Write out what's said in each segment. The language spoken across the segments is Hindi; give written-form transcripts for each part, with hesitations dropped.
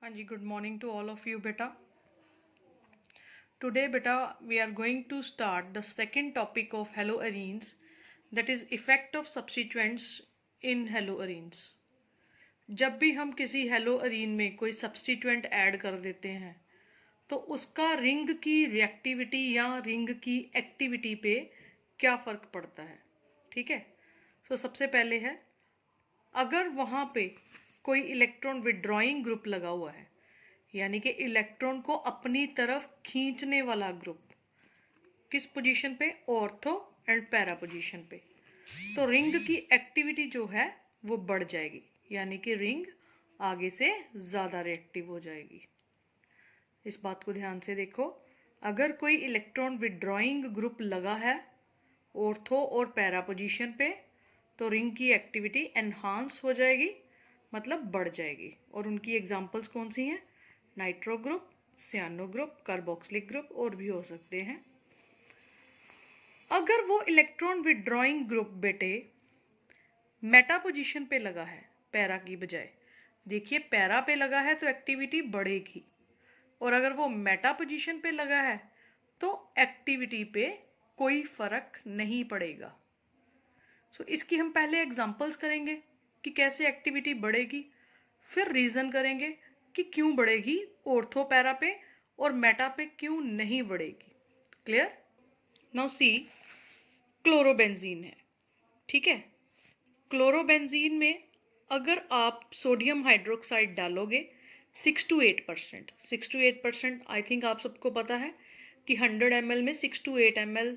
हाँ जी, good morning to all of you बेटा. Today beta we are going to start the second topic of haloarenes, that is effect of substituents in haloarenes. जब भी हम किसी हेलोअरीन में कोई सब्स्टिट्यूएंट ऐड कर देते हैं तो उसका रिंग की रिएक्टिविटी या रिंग की एक्टिविटी पे क्या फ़र्क पड़ता है. ठीक है. तो सबसे पहले है, अगर वहाँ पे कोई इलेक्ट्रॉन विड्रॉइंग ग्रुप लगा हुआ है, यानी कि इलेक्ट्रॉन को अपनी तरफ खींचने वाला ग्रुप, किस पोजीशन पे? ऑर्थो एंड पैरा पोजीशन पे, तो रिंग की एक्टिविटी जो है वो बढ़ जाएगी, यानी कि रिंग आगे से ज़्यादा रिएक्टिव हो जाएगी. इस बात को ध्यान से देखो. अगर कोई इलेक्ट्रॉन विड्रॉइंग ग्रुप लगा है ऑर्थो और पैरा पोजीशन पे, तो रिंग की एक्टिविटी एनहांस हो जाएगी, मतलब बढ़ जाएगी. और उनकी एग्जांपल्स कौन सी हैं? Nitro group, cyano group, carboxylic group और भी हो सकते हैं. अगर वो इलेक्ट्रॉन विड्रॉइंग ग्रुप बेटे मेटा पोजीशन पे लगा है पैरा की बजाय, देखिए पैरा पे लगा है तो एक्टिविटी बढ़ेगी, और अगर वो मेटा पोजीशन पे लगा है तो एक्टिविटी पे कोई फर्क नहीं पड़ेगा. सो इसकी हम पहले एग्जांपल्स करेंगे कि कैसे एक्टिविटी बढ़ेगी, फिर रीजन करेंगे कि क्यों बढ़ेगी ऑर्थो पैरा पे और मेटा पे क्यों नहीं बढ़ेगी. क्लियर? नाउ सी, क्लोरोबेंजीन है. ठीक है. क्लोरोबेंजीन में अगर आप सोडियम हाइड्रोक्साइड डालोगे 6 to 8%, आई थिंक आप सबको पता है कि 100 ml में 6 to 8 ml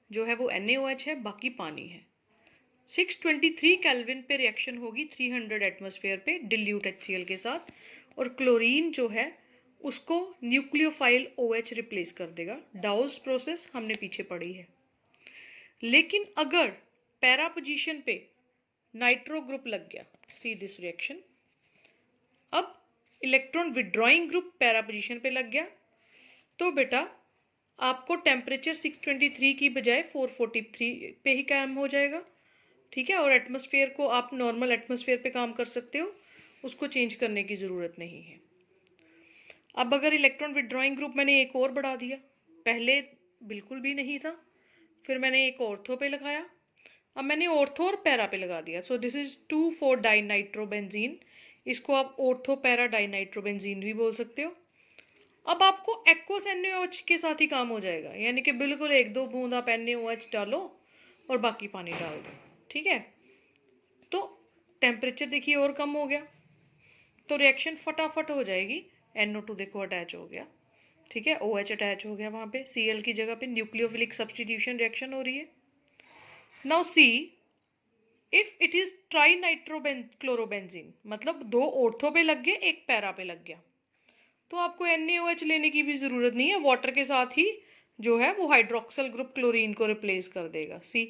जो है वो NaOH है, बाकी पानी है. 623 केल्विन पे रिएक्शन होगी 300 एटमॉस्फेयर पे डिल्यूट HCl के साथ, और क्लोरीन जो है उसको न्यूक्लियोफाइल OH रिप्लेस कर देगा. डाउस प्रोसेस हमने पीछे पढ़ी है. लेकिन अगर पैरा पोजीशन पे नाइट्रो ग्रुप लग गया, सी दिस रिएक्शन, अब electron withdrawing group para position पे लग गया, तो बेटा आपको टेम्परेचर 623 की बजाय 443 पे ही काम हो जाएगा. ठीक है. और एटमॉस्फेयर को आप नॉर्मल एटमॉस्फेयर पे काम कर सकते हो, उसको चेंज करने की ज़रूरत नहीं है. अब अगर इलेक्ट्रॉन विड्रॉइंग ग्रुप मैंने एक और बढ़ा दिया, पहले बिल्कुल भी नहीं था, फिर मैंने एक ऑर्थो पे लगाया, अब मैंने ऑर्थो और पैरा पे लगा दिया. सो दिस इज 2,4 डाइनाइट्रोबेंजीन. इसको आप ऑर्थो पैरा डाइनाइट्रोबेंजीन भी बोल सकते हो. अब आपको एक्वस NaOH के साथ ही काम हो जाएगा, यानी कि बिल्कुल 1-2 बूंद आप NaOH डालो और बाकी पानी डाल दो. ठीक है. तो टेम्परेचर देखिए और कम हो गया, तो रिएक्शन फटाफट हो जाएगी. NO2 देखो अटैच हो गया. ठीक है. OH अटैच हो गया, वहाँ पे Cl की जगह पे न्यूक्लियोफिलिक सब्सटीट्यूशन रिएक्शन हो रही है. Now see, if it is trinitrochlorobenzene, मतलब 2 ऑर्थो पे लग गए, एक पैरा पे लग गया, तो आपको NaOH लेने की भी ज़रूरत नहीं है. वाटर के साथ ही जो है वो हाइड्रोक्सल ग्रुप क्लोरीन को रिप्लेस कर देगा. See,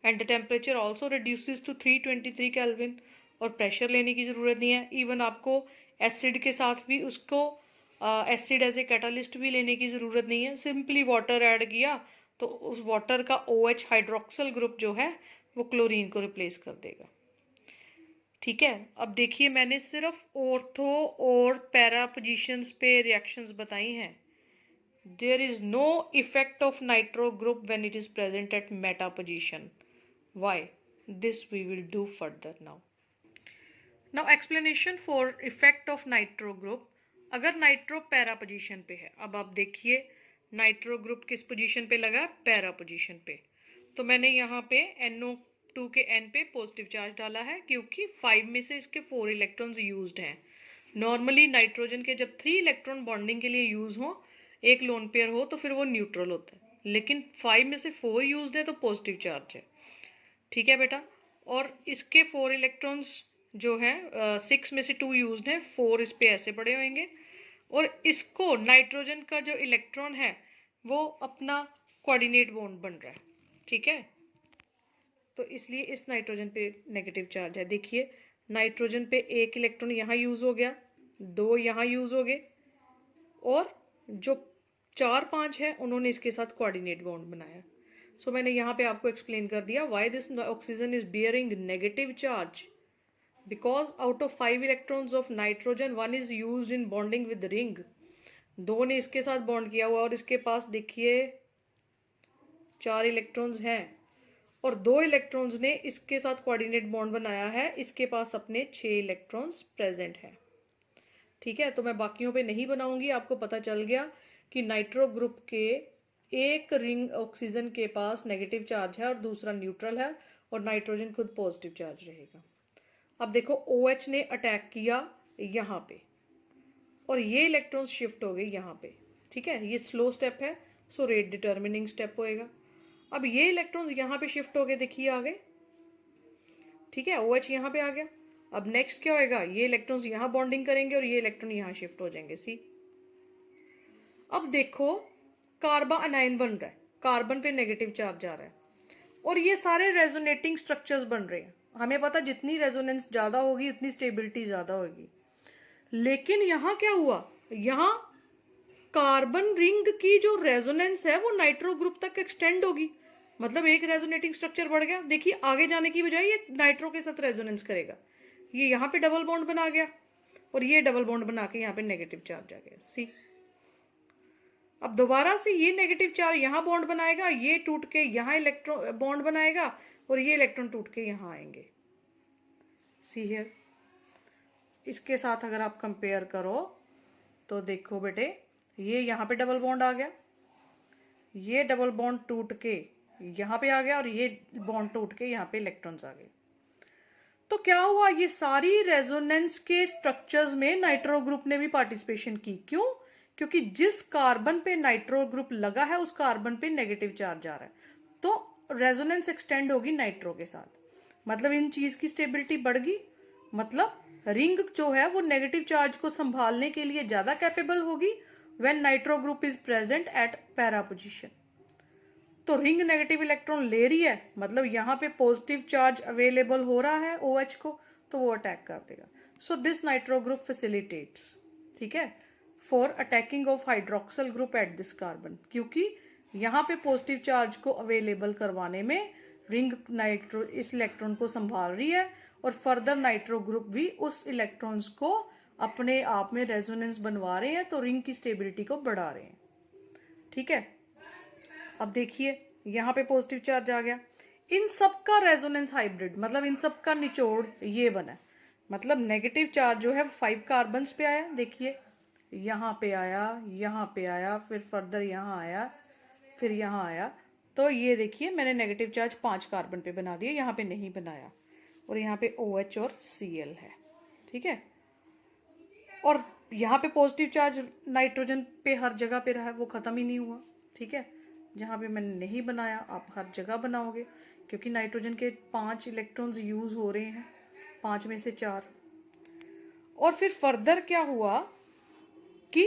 and the temperature also reduces to 323 kelvin, और प्रेशर लेने की ज़रूरत नहीं है. इवन आपको एसिड के साथ भी उसको एसिड एज ए कैटालिस्ट भी लेने की ज़रूरत नहीं है. सिंपली वाटर ऐड किया तो उस वाटर का OH हाइड्रोक्सल ग्रुप जो है वो क्लोरीन को रिप्लेस कर देगा. ठीक है. अब देखिए, मैंने सिर्फ ऑर्थो और पैरा पोजीशंस पे रिएक्शंस बताई हैं. There is no effect of nitro group when it is present at meta position. Why? This we will do further. Now explanation for effect of nitro group. अगर नाइट्रो पैरा पोजीशन पे है, अब आप देखिए नाइट्रो ग्रुप किस पोजीशन पे लगा? पैरा पोजीशन पे. तो मैंने यहाँ पे NO2 के N पे पॉजिटिव चार्ज डाला है, क्योंकि 5 में से इसके 4 इलेक्ट्रॉन्स यूज्ड हैं. नॉर्मली नाइट्रोजन के जब 3 इलेक्ट्रॉन बॉन्डिंग के लिए यूज हो, एक लोन पेयर हो, तो फिर वो न्यूट्रल होता है. लेकिन 5 में से 4 यूज्ड है तो पॉजिटिव चार्ज है. ठीक है बेटा. और इसके 4 इलेक्ट्रॉन्स जो है 6 में से 2 यूज्ड हैं, 4 इस पे ऐसे पड़े होंगे, और इसको नाइट्रोजन का जो इलेक्ट्रॉन है वो अपना कोऑर्डिनेट बॉन्ड बन रहा है. ठीक है. तो इसलिए इस नाइट्रोजन पे नेगेटिव चार्ज है. देखिए, नाइट्रोजन पे एक इलेक्ट्रॉन यहाँ यूज हो गया, 2 यहाँ यूज हो गए, और जो 4-5 है उन्होंने इसके साथ कोऑर्डिनेट बॉन्ड बनाया. सो मैंने यहाँ पे आपको एक्सप्लेन कर दिया why this oxygen is bearing negative charge. Because out of 5 electrons of nitrogen 1 is used in bonding with ring. 2 ने इसके साथ बॉन्ड किया हुआ और इसके पास देखिए 4 इलेक्ट्रॉन्स हैं, और 2 इलेक्ट्रॉन्स ने इसके साथ कोऑर्डिनेट बॉन्ड बनाया है, इसके पास अपने 6 इलेक्ट्रॉन्स प्रेजेंट हैं। ठीक है, तो मैं बाकियों पे नहीं बनाऊंगी, आपको पता चल गया कि नाइट्रो ग्रुप के एक रिंग ऑक्सीजन के पास नेगेटिव चार्ज है और दूसरा न्यूट्रल है, और नाइट्रोजन खुद पॉजिटिव चार्ज रहेगा। अब देखो OH ने अटैक किया यहाँ पे और ये इलेक्ट्रॉन्स शिफ्ट हो गए यहाँ पे। ठीक है, ये स्लो स्टेप है, सो रेट डिटर्मिनिंग स्टेप होएगा। अब ये इलेक्ट्रॉन्स यहाँ पे शिफ्ट हो गए, देखिए आ गए। ठीक है, OH यहाँ पे आ गया। अब नेक्स्ट क्या होएगा, ये इलेक्ट्रॉन्स यहाँ बॉन्डिंग करेंगे और ये इलेक्ट्रॉन यहाँ शिफ्ट हो जाएंगे। सी, अब देखो कार्बन अनायन बन रहा है, कार्बन पे नेगेटिव चार्ज आ रहा है, और ये सारे रेजोनेटिंग स्ट्रक्चर्स बन रहे हैं। हमें पता जितनी रेजोनेंस ज्यादा होगी उतनी स्टेबिलिटी ज्यादा होगी। लेकिन यहाँ क्या हुआ, यहाँ कार्बन रिंग की जो रेजोनेंस है वो नाइट्रो ग्रुप तक एक्सटेंड होगी, मतलब एक रेजोनेटिंग स्ट्रक्चर बढ़ गया। देखिए आगे जाने की बजाय ये नाइट्रो के साथ रेजोनेंस करेगा, ये यहाँ पे डबल बॉन्ड बना गया और ये डबल बॉन्ड बना के यहाँ पे नेगेटिव चार्ज आ गया। सी, अब दोबारा से ये नेगेटिव चार्ज यहाँ बॉन्ड बनाएगा, ये टूट के यहाँ इलेक्ट्रॉन बॉन्ड बनाएगा और ये इलेक्ट्रॉन टूट के यहाँ आएंगे। सी हियर, इसके साथ अगर आप कंपेयर करो तो देखो बेटे, ये यहाँ पे डबल बॉन्ड आ गया, ये डबल बॉन्ड टूट के यहाँ पे आ गया और ये बॉन्ड टूट के यहाँ पे इलेक्ट्रॉन्स आ गए। तो क्या हुआ, ये सारी रेजोनेंस के स्ट्रक्चर्स में नाइट्रो ग्रुप ने भी पार्टिसिपेशन की। क्यों? क्योंकि जिस कार्बन पे नाइट्रो ग्रुप लगा है उस कार्बन पे नेगेटिव चार्ज आ रहा है, तो रेजोनेंस एक्सटेंड होगी नाइट्रो के साथ, मतलब इन चीज की स्टेबिलिटी बढ़ गई, मतलब रिंग जो है वो नेगेटिव चार्ज को संभालने के लिए ज्यादा कैपेबल होगी when nitro group is present eight para position. तो रिंग नेगेटिव इलेक्ट्रॉन ले रही है, मतलब यहाँ पे पॉजिटिव चार्ज अवेलेबल हो रहा है OH को, तो वो अटैक कर देगा। So this nitro group facilitates, ठीक है, for attacking of hydroxyl group at this carbon, क्योंकि यहाँ पे पॉजिटिव चार्ज को अवेलेबल करवाने में रिंग नाइट्रो इस इलेक्ट्रॉन को संभाल रही है, और फर्दर नाइट्रो ग्रुप भी उस इलेक्ट्रॉन्स को अपने आप में रेजोनेंस बनवा रहे हैं, तो रिंग की स्टेबिलिटी को बढ़ा रहे हैं। ठीक है, अब देखिए यहाँ पे पॉजिटिव चार्ज आ गया, इन सब का रेजोनेंस हाइब्रिड, मतलब इन सब का निचोड़ ये बना, मतलब नेगेटिव चार्ज जो है 5 कार्बन्स पे आया, देखिए यहाँ पे आया, यहाँ पे आया, फिर फर्दर यहाँ आया, फिर यहाँ आया, तो ये देखिए मैंने नेगेटिव चार्ज 5 कार्बन पे बना दिया, यहाँ पे नहीं बनाया, और यहाँ पे OH और Cl है। ठीक है, और यहाँ पे पॉजिटिव चार्ज नाइट्रोजन पे हर जगह पे रहा है, वो खत्म ही नहीं हुआ। ठीक है, जहाँ पे मैंने नहीं बनाया आप हर जगह बनाओगे, क्योंकि नाइट्रोजन के 5 इलेक्ट्रॉन्स यूज हो रहे हैं, 5 में से 4। और फिर फर्दर क्या हुआ कि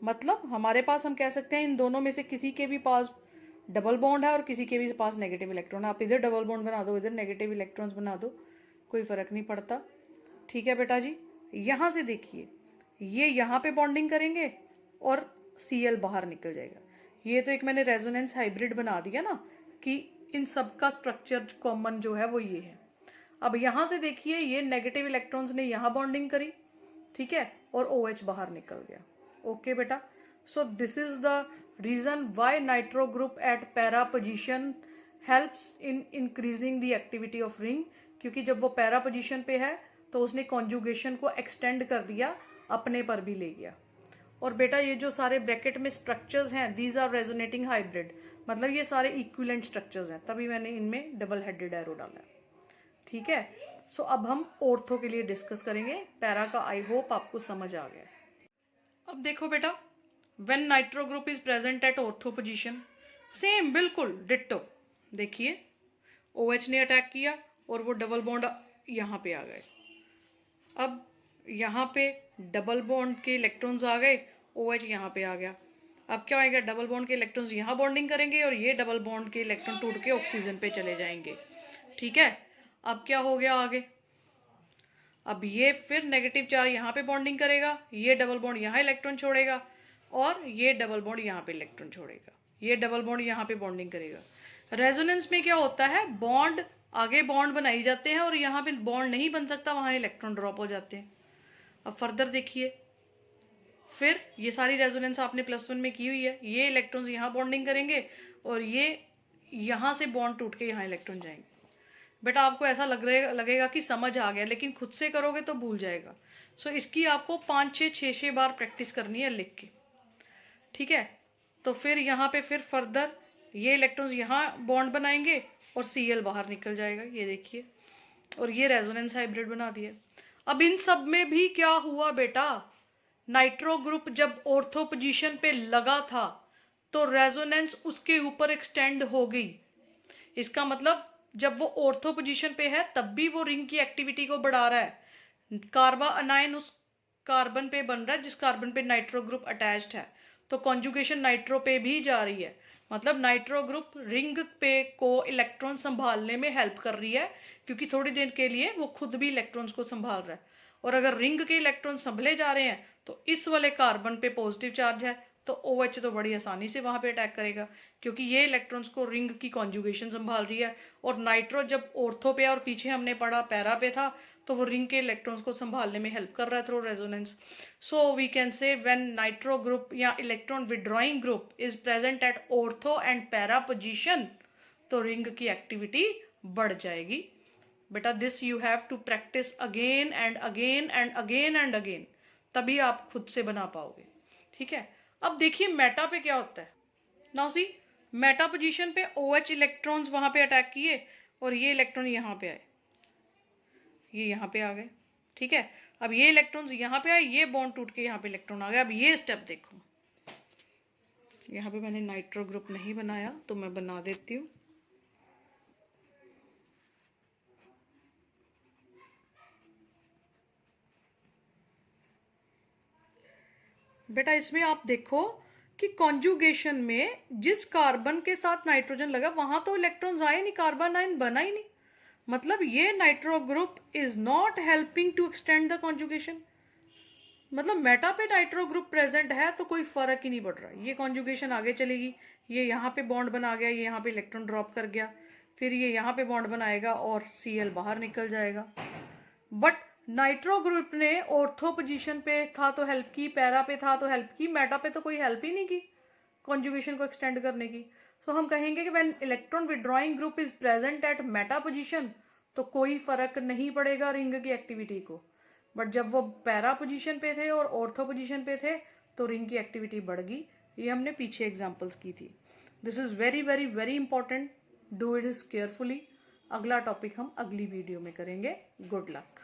मतलब हमारे पास हम कह सकते हैं इन दोनों में से किसी के भी पास डबल बॉन्ड है और किसी के भी पास नेगेटिव इलेक्ट्रॉन है, आप इधर डबल बॉन्ड बना दो, इधर नेगेटिव इलेक्ट्रॉन्स बना दो, कोई फर्क नहीं पड़ता। ठीक है बेटा जी, यहाँ से देखिए ये यहाँ पे बॉन्डिंग करेंगे और Cl बाहर निकल जाएगा। ये तो एक मैंने रेजोनेंस हाइब्रिड बना दिया ना, कि इन सब का स्ट्रक्चर कॉमन जो है वो ये है। अब यहाँ से देखिए ये नेगेटिव इलेक्ट्रॉन्स ने यहाँ बॉन्डिंग करी, ठीक है, और OH बाहर निकल गया। ओके बेटा, so this is the reason why nitro group at para position helps in increasing the activity of ring, क्योंकि जब वो पैरा पोजीशन पे है तो उसने कॉन्जुगेशन को एक्सटेंड कर दिया, अपने पर भी ले गया। और बेटा ये जो सारे ब्रैकेट में स्ट्रक्चर्स हैं, दीज आर रेजोनेटिंग हाइब्रिड, मतलब ये सारे इक्विवेलेंट स्ट्रक्चर्स हैं, तभी मैंने इनमें डबल हेडेड एरो डाला है। ठीक है, सो अब हम ऑर्थो के लिए डिस्कस करेंगे, पैरा का आई होप आपको समझ आ गया। अब देखो बेटा, when nitro group is present at ortho position, same बिल्कुल डिट्टो, देखिए OH ने अटैक किया और वो डबल बॉन्ड यहाँ पे आ गए। अब यहाँ पे डबल बॉन्ड के इलेक्ट्रॉन्स आ गए, OH यहाँ पे आ गया। अब क्या होगा, डबल बॉन्ड के इलेक्ट्रॉन्स यहाँ बॉन्डिंग करेंगे और ये डबल बॉन्ड के इलेक्ट्रॉन टूट के ऑक्सीजन पे चले जाएंगे। ठीक है, अब क्या हो गया आगे, अब ये फिर नेगेटिव चार्ज यहाँ पे बॉन्डिंग करेगा, ये डबल बॉन्ड यहाँ इलेक्ट्रॉन छोड़ेगा और ये डबल बॉन्ड यहाँ पे इलेक्ट्रॉन छोड़ेगा, ये डबल बॉन्ड यहाँ पे बॉन्डिंग करेगा। रेजोनेंस में क्या होता है, बॉन्ड आगे बॉन्ड बनाई जाते हैं और यहाँ पे बॉन्ड नहीं बन सकता, वहाँ इलेक्ट्रॉन ड्रॉप हो जाते हैं। अब फर्दर देखिए, फिर ये सारी रेजोनेंस आपने +1 में की हुई है, ये इलेक्ट्रॉन्स यहाँ बॉन्डिंग करेंगे और ये यहाँ से बॉन्ड टूट के यहाँ इलेक्ट्रॉन जाएंगे। बेटा आपको ऐसा लगेगा कि समझ आ गया, लेकिन खुद से करोगे तो भूल जाएगा। सो इसकी आपको 5-6 बार प्रैक्टिस करनी है लिख के, ठीक है। तो फिर यहाँ पे फिर फर्दर ये इलेक्ट्रॉन्स यहाँ बॉन्ड बनाएंगे और Cl बाहर निकल जाएगा, ये देखिए, और ये रेजोनेंस हाइब्रिड बना दिया। अब इन सब में भी क्या हुआ बेटा, नाइट्रो ग्रुप जब ऑर्थो पोजीशन पे लगा था तो रेजोनेंस उसके ऊपर एक्सटेंड हो गई। इसका मतलब जब वो ऑर्थो पोजीशन पे है तब भी वो रिंग की एक्टिविटी को बढ़ा रहा है। कार्बा अनायन उस कार्बन पे बन रहा है जिस कार्बन पे नाइट्रो ग्रुप अटैच्ड है, तो कॉन्जुगेशन नाइट्रो पे भी जा रही है। मतलब नाइट्रो ग्रुप रिंग पे को इलेक्ट्रॉन संभालने में हेल्प कर रही है, क्योंकि थोड़ी देर के लिए वो खुद भी इलेक्ट्रॉन्स को संभाल रहा है। और अगर रिंग के इलेक्ट्रॉन संभले जा रहे हैं तो इस वाले कार्बन पे पॉजिटिव चार्ज है, तो OH तो बड़ी आसानी से वहां पे अटैक करेगा, क्योंकि ये इलेक्ट्रॉन्स को रिंग की कॉन्जुगेशन संभाल रही है। और नाइट्रो जब ऑर्थो पे और पीछे हमने पढ़ा पैरा पे था, तो वो रिंग के इलेक्ट्रॉन्स को संभालने में हेल्प कर रहा है through resonance. So we can say when nitro group या electron withdrawing group is present at ortho and para position, तो रिंग की एक्टिविटी बढ़ जाएगी। बेटा this you have to practice again and again and again and again, तभी आप खुद से बना पाओगे, ठीक है। अब देखिए मेटा पे क्या होता है। नाउ सी, मेटा पोजीशन पे OH इलेक्ट्रॉन्स वहां पे अटैक किए और ये इलेक्ट्रॉन यहाँ पे आए, ये यहाँ पे आ गए, ठीक है। अब ये इलेक्ट्रॉन्स यहाँ पे आए, ये बॉन्ड टूट के यहाँ पे इलेक्ट्रॉन आ गया। अब ये स्टेप देखो, यहाँ पे मैंने नाइट्रो ग्रुप नहीं बनाया तो मैं बना देती हूँ। बेटा इसमें आप देखो कि कॉन्जुगेशन में जिस कार्बन के साथ नाइट्रोजन लगा वहां तो इलेक्ट्रॉन्स आए नहीं, कार्बन आयन बना ही नहीं। मतलब ये nitro group is not helping to extend the conjugation. मतलब मेटा पे नाइट्रो ग्रुप प्रेजेंट है तो कोई फर्क ही नहीं पड़ रहा। ये कॉन्जुगेशन आगे चलेगी, ये यहाँ पे बॉन्ड बना गया, ये यहाँ पे इलेक्ट्रॉन ड्रॉप कर गया, फिर ये यहाँ पे बॉन्ड बनाएगा और Cl बाहर निकल जाएगा। बट नाइट्रो ग्रुप ने ऑर्थो पोजीशन पे था तो हेल्प की, पैरा पे था तो हेल्प की, मेटा पे तो कोई हेल्प ही नहीं की कॉन्जुगेशन को एक्सटेंड करने की। तो हम कहेंगे कि when electron withdrawing group is present at meta position तो कोई फर्क नहीं पड़ेगा रिंग की एक्टिविटी को। बट जब वो पैरा पोजीशन पे थे और ऑर्थो पोजीशन पे थे तो रिंग की एक्टिविटी बढ़ गई। ये हमने पीछे एग्जाम्पल्स की थी। This is very very very important, do it is carefully. अगला टॉपिक हम अगली वीडियो में करेंगे। Good luck.